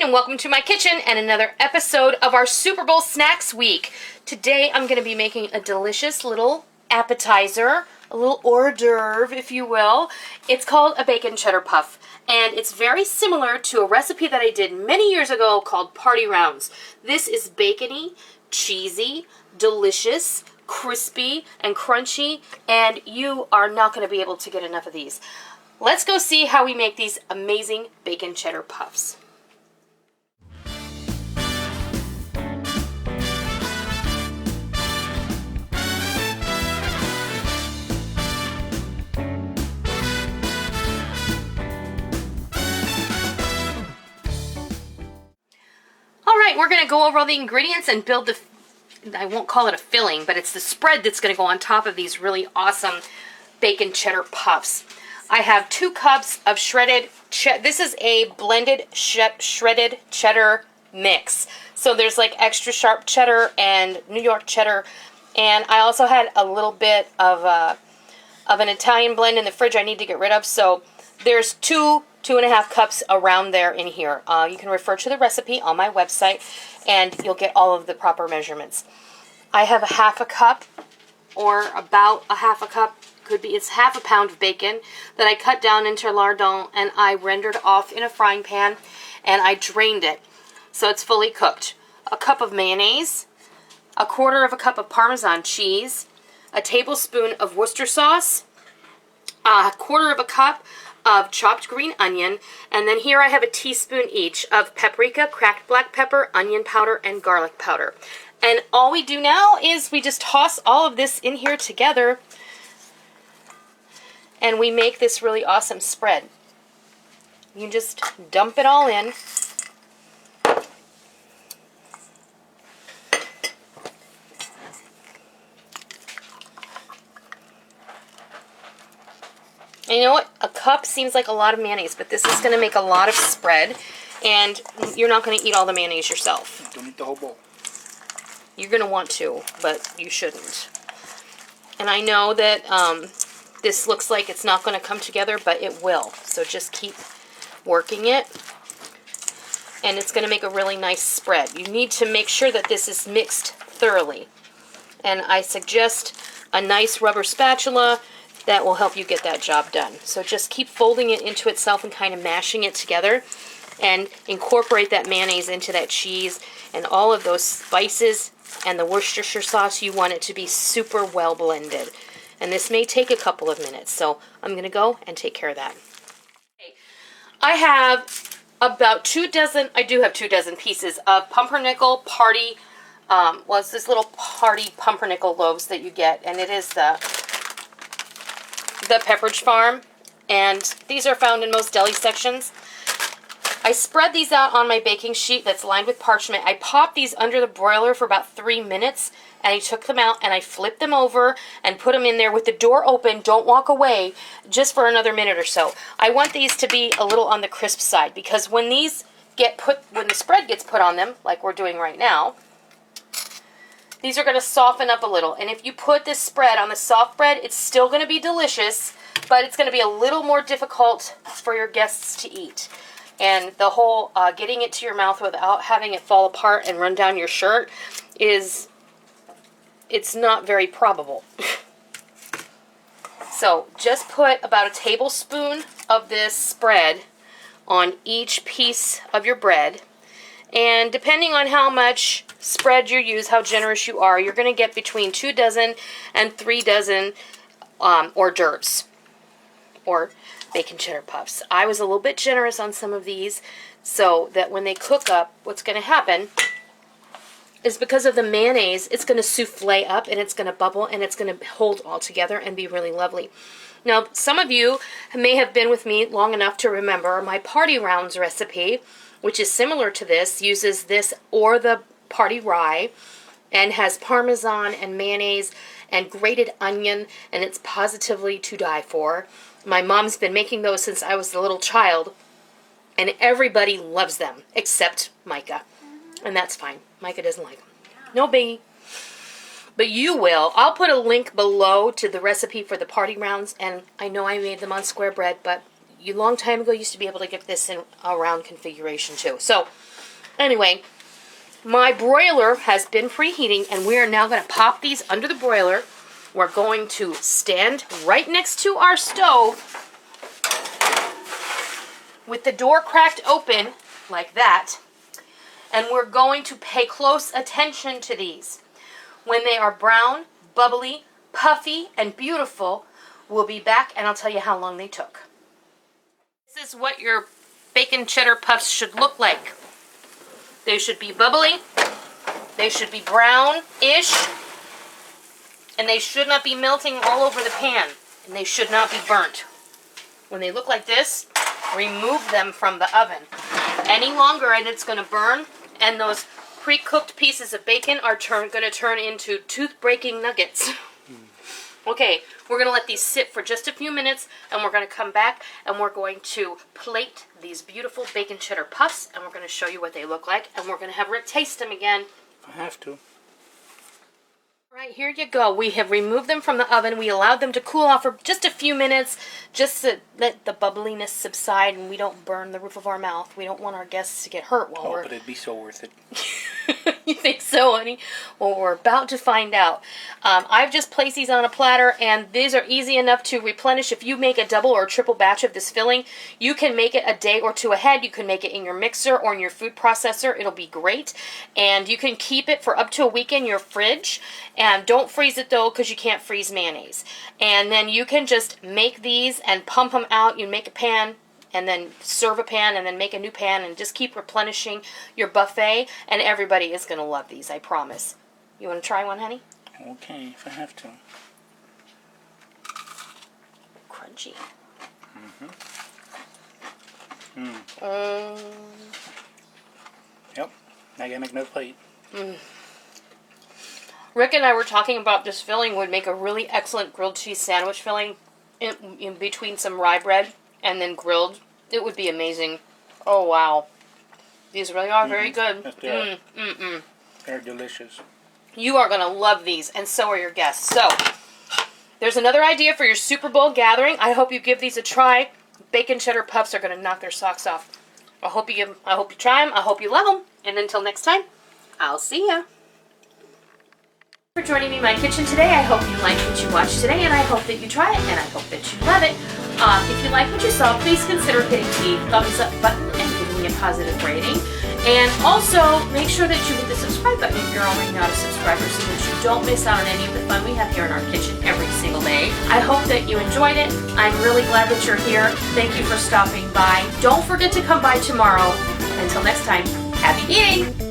Noreen and welcome to my kitchen and another episode of our Super Bowl Snacks Week. Today I'm going to be making a delicious little appetizer, a little hors d'oeuvre if you will. It's called a bacon cheddar puff and it's very similar to a recipe that I did many years ago called party rounds. This is bacony, cheesy, delicious, crispy and crunchy, and you are not going to be able to get enough of these. Let's go see how we make these amazing bacon cheddar puffs. Alright, we're going to go over all the ingredients and build the, I won't call it a filling, but it's the spread that's going to go on top of these really awesome bacon cheddar puffs. I have 2 cups of shredded cheddar. This is a blended shredded cheddar mix. So there's like extra sharp cheddar and New York cheddar. And I also had a little bit of an Italian blend in the fridge I need to get rid of. So there's 2.5 cups around there in here. You can refer to the recipe on my website and you'll get all of the proper measurements. I have a half a cup or about a half a cup. It's half a pound of bacon that I cut down into lardons and I rendered off in a frying pan and I drained it so it's fully cooked. A cup of mayonnaise, a quarter of a cup of Parmesan cheese, a tablespoon of Worcester sauce, a quarter of a cup of chopped green onion, and then here I have a teaspoon each of paprika, cracked black pepper, onion powder, and garlic powder. And all we do now is we just toss all of this in here together and we make this really awesome spread. You just dump it all in. And you know what? A cup seems like a lot of mayonnaise, but this is going to make a lot of spread, and you're not going to eat all the mayonnaise yourself. Don't eat the whole bowl. You're going to want to, but you shouldn't. And I know that this looks like it's not going to come together, but it will. So just keep working it. And it's going to make a really nice spread. You need to make sure that this is mixed thoroughly. And I suggest a nice rubber spatula that will help you get that job done. So just keep folding it into itself and kind of mashing it together. And incorporate that mayonnaise into that cheese and all of those spices and the Worcestershire sauce. You want it to be super well blended. And this may take a couple of minutes, so I'm going to go and take care of that. Okay. I have about 2 dozen, I do have 2 dozen pieces of pumpernickel party, it's this little party pumpernickel loaves that you get, and it is the Pepperidge Farm, and these are found in most deli sections. I spread these out on my baking sheet that's lined with parchment. I popped these under the broiler for about 3 minutes, and I took them out and I flipped them over and put them in there with the door open. Don't walk away, just for another minute or so. I want these to be a little on the crisp side because when these when the spread gets put on them, like we're doing right now, these are going to soften up a little. And if you put this spread on the soft bread, it's still going to be delicious, but it's going to be a little more difficult for your guests to eat. And the whole getting it to your mouth without having it fall apart and run down your shirt it's not very probable. So just put about a tablespoon of this spread on each piece of your bread. And depending on how much spread you use, how generous you are, you're going to get between 2 dozen and 3 dozen hors d'oeuvres or bacon cheddar puffs. I was a little bit generous on some of these so that when they cook up, what's going to happen is because of the mayonnaise, it's going to souffle up and it's going to bubble and it's going to hold all together and be really lovely. Now, some of you may have been with me long enough to remember my party rounds recipe, which is similar to this, uses this or the party rye and has Parmesan and mayonnaise and grated onion, and it's positively to die for. My mom's been making those since I was a little child, and everybody loves them except Micah. And that's fine. Micah doesn't like them. No biggie. But you will. I'll put a link below to the recipe for the party rounds, and I know I made them on square bread, but you long time ago used to be able to get this in a round configuration too. So anyway, my broiler has been preheating, and we are now going to pop these under the broiler. We're going to stand right next to our stove with the door cracked open like that, and we're going to pay close attention to these. When they are brown, bubbly, puffy, and beautiful, we'll be back and I'll tell you how long they took. This is what your bacon cheddar puffs should look like. They should be bubbly, they should be brown-ish, and they should not be melting all over the pan, and they should not be burnt. When they look like this, remove them from the oven. Any longer and it's going to burn, and those pre-cooked pieces of bacon are going to turn into tooth-breaking nuggets. Okay, we're going to let these sit for just a few minutes, and we're going to come back, and we're going to plate these beautiful bacon cheddar puffs, and we're going to show you what they look like, and we're going to have Rick taste them again. I have to. All right, here you go. We have removed them from the oven. We allowed them to cool off for just a few minutes, just to let the bubbliness subside and we don't burn the roof of our mouth. We don't want our guests to get hurt while we're... Oh, but it'd be so worth it. You think so, honey? Well, we're about to find out. I've just placed these on a platter, and these are easy enough to replenish. If you make a double or triple batch of this filling, you can make it a day or two ahead. You can make it in your mixer or in your food processor. It'll be great. And you can keep it for up to a week in your fridge. And don't freeze it, though, because you can't freeze mayonnaise. And then you can just make these and pump them out. You make a pan, and then serve a pan, and then make a new pan, and just keep replenishing your buffet, and everybody is going to love these, I promise. You want to try one, honey? Okay, if I have to. Crunchy. Yep, I gotta make another plate. Rick and I were talking about this filling would make a really excellent grilled cheese sandwich filling in between some rye bread and then grilled. It would be amazing. Oh, wow. These really are very good. Yes, they are. They're delicious. You are going to love these, and so are your guests. So, there's another idea for your Super Bowl gathering. I hope you give these a try. Bacon cheddar puffs are going to knock their socks off. I hope you try them. I hope you love them. And until next time, I'll see ya. For joining me in my kitchen today. I hope you liked what you watched today, and I hope that you try it, and I hope that you love it. If you like what you saw, please consider hitting the thumbs up button and giving me a positive rating. And also, make sure that you hit the subscribe button if you're already not a subscriber, so that you don't miss out on any of the fun we have here in our kitchen every single day. I hope that you enjoyed it. I'm really glad that you're here. Thank you for stopping by. Don't forget to come by tomorrow. Until next time, happy eating!